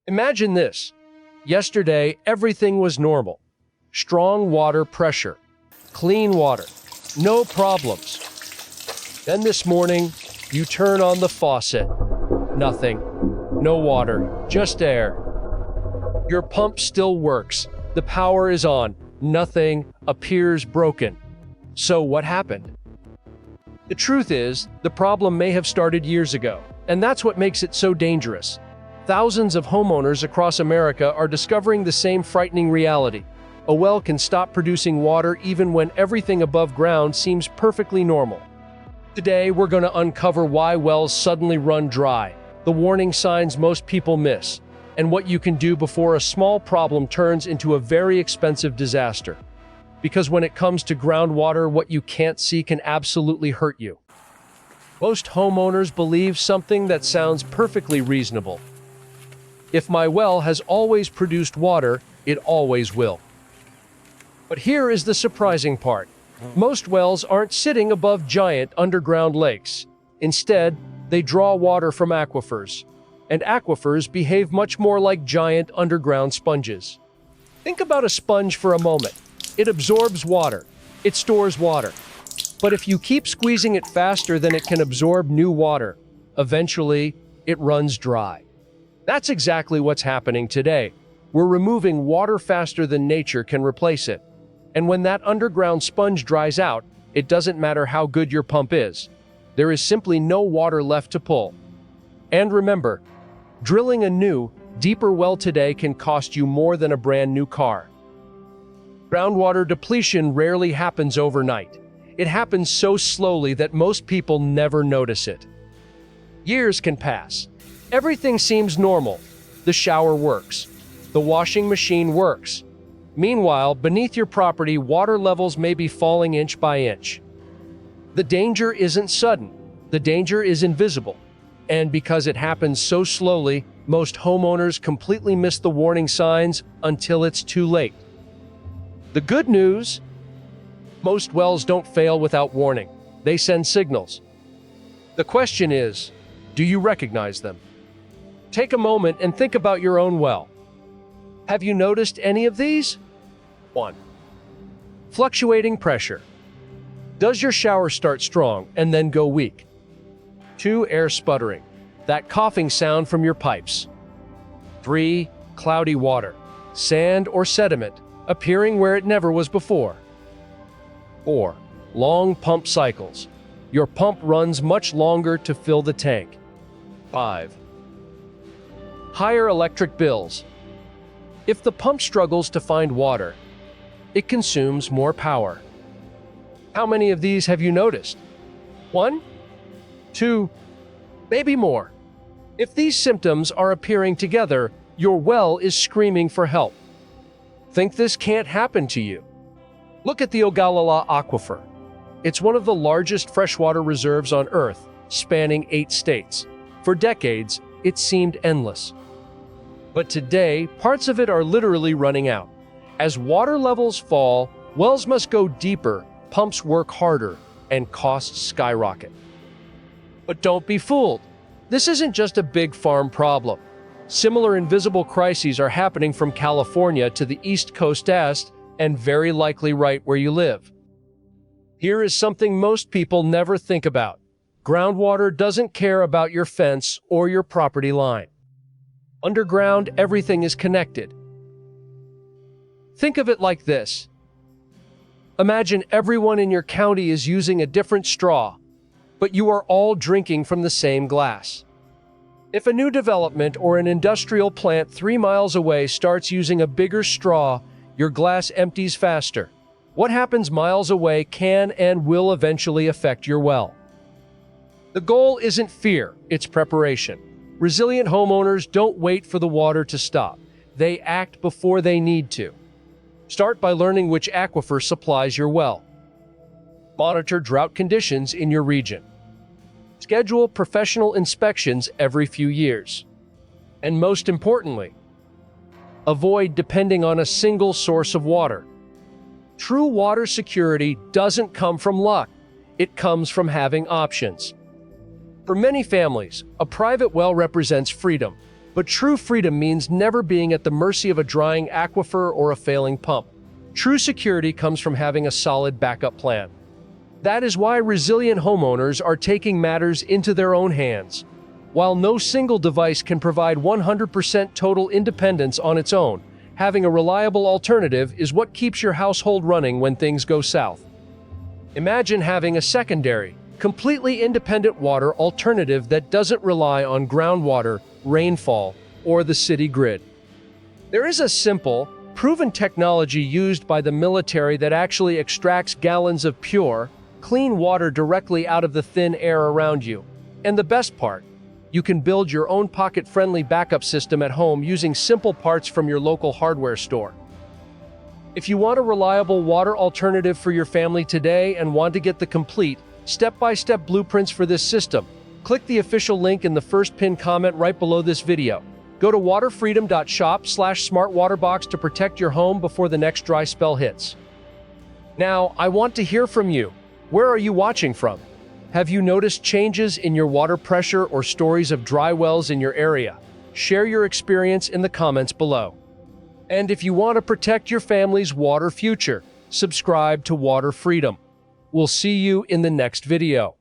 Imagine this. Yesterday, everything was normal. Strong water pressure, clean water, no problems. Then this morning, you turn on the faucet. Nothing. No water, just air. Your pump still works. The power is on. Nothing appears broken. So what happened? The truth is, the problem may have started years ago, and that's what makes it so dangerous. Thousands of homeowners across America are discovering the same frightening reality. A well can stop producing water even when everything above ground seems perfectly normal. Today, we're going to uncover why wells suddenly run dry, the warning signs most people miss, and what you can do before a small problem turns into a very expensive disaster. Because when it comes to groundwater, what you can't see can absolutely hurt you. Most homeowners believe something that sounds perfectly reasonable. If my well has always produced water, it always will. But here is the surprising part. Most wells aren't sitting above giant underground lakes. Instead, they draw water from aquifers. And aquifers behave much more like giant underground sponges. Think about a sponge for a moment. It absorbs water. It stores water. But if you keep squeezing it faster than it can absorb new water, eventually it runs dry. That's exactly what's happening today. We're removing water faster than nature can replace it. And when that underground sponge dries out, it doesn't matter how good your pump is. There is simply no water left to pull. And remember, drilling a new, deeper well today can cost you more than a brand new car. Groundwater depletion rarely happens overnight. It happens so slowly that most people never notice it. Years can pass. Everything seems normal. The shower works. The washing machine works. Meanwhile, beneath your property, water levels may be falling inch by inch. The danger isn't sudden. The danger is invisible. And because it happens so slowly, most homeowners completely miss the warning signs until it's too late. The good news? Most wells don't fail without warning. They send signals. The question is, do you recognize them? Take a moment and think about your own well. Have you noticed any of these? 1. Fluctuating pressure. Does your shower start strong and then go weak? 2. Air sputtering. That coughing sound from your pipes. 3. Cloudy water. Sand or sediment appearing where it never was before. 4. Long pump cycles. Your pump runs much longer to fill the tank. 5. Higher electric bills. If the pump struggles to find water, it consumes more power. How many of these have you noticed? 1? 2? Maybe more. If these symptoms are appearing together, your well is screaming for help. Think this can't happen to you? Look at the Ogallala Aquifer. It's one of the largest freshwater reserves on Earth, spanning 8 states. For decades, it seemed endless. But today, parts of it are literally running out. As water levels fall, wells must go deeper, pumps work harder, and costs skyrocket. But don't be fooled. This isn't just a big farm problem. Similar invisible crises are happening from California to the East Coast and very likely right where you live. Here is something most people never think about. Groundwater doesn't care about your fence or your property line. Underground, everything is connected. Think of it like this. Imagine everyone in your county is using a different straw, but you are all drinking from the same glass. If a new development or an industrial plant 3 miles away starts using a bigger straw, your glass empties faster. What happens miles away can and will eventually affect your well. The goal isn't fear, it's preparation. Resilient homeowners don't wait for the water to stop. They act before they need to. Start by learning which aquifer supplies your well. Monitor drought conditions in your region. Schedule professional inspections every few years. And most importantly, avoid depending on a single source of water. True water security doesn't come from luck. It comes from having options. For many families, a private well represents freedom. But true freedom means never being at the mercy of a drying aquifer or a failing pump. True security comes from having a solid backup plan. That is why resilient homeowners are taking matters into their own hands. While no single device can provide 100% total independence on its own, having a reliable alternative is what keeps your household running when things go south. Imagine having a secondary, completely independent water alternative that doesn't rely on groundwater, rainfall, or the city grid. There is a simple, proven technology used by the military that actually extracts gallons of pure, clean water directly out of the thin air around you. And the best part, you can build your own pocket-friendly backup system at home using simple parts from your local hardware store. If you want a reliable water alternative for your family today and want to get the complete, step-by-step blueprints for this system, click the official link in the first pinned comment right below this video. Go to waterfreedom.shop/smartwaterbox to protect your home before the next dry spell hits. Now, I want to hear from you. Where are you watching from? Have you noticed changes in your water pressure or stories of dry wells in your area? Share your experience in the comments below. And if you want to protect your family's water future, subscribe to Water Freedom. We'll see you in the next video.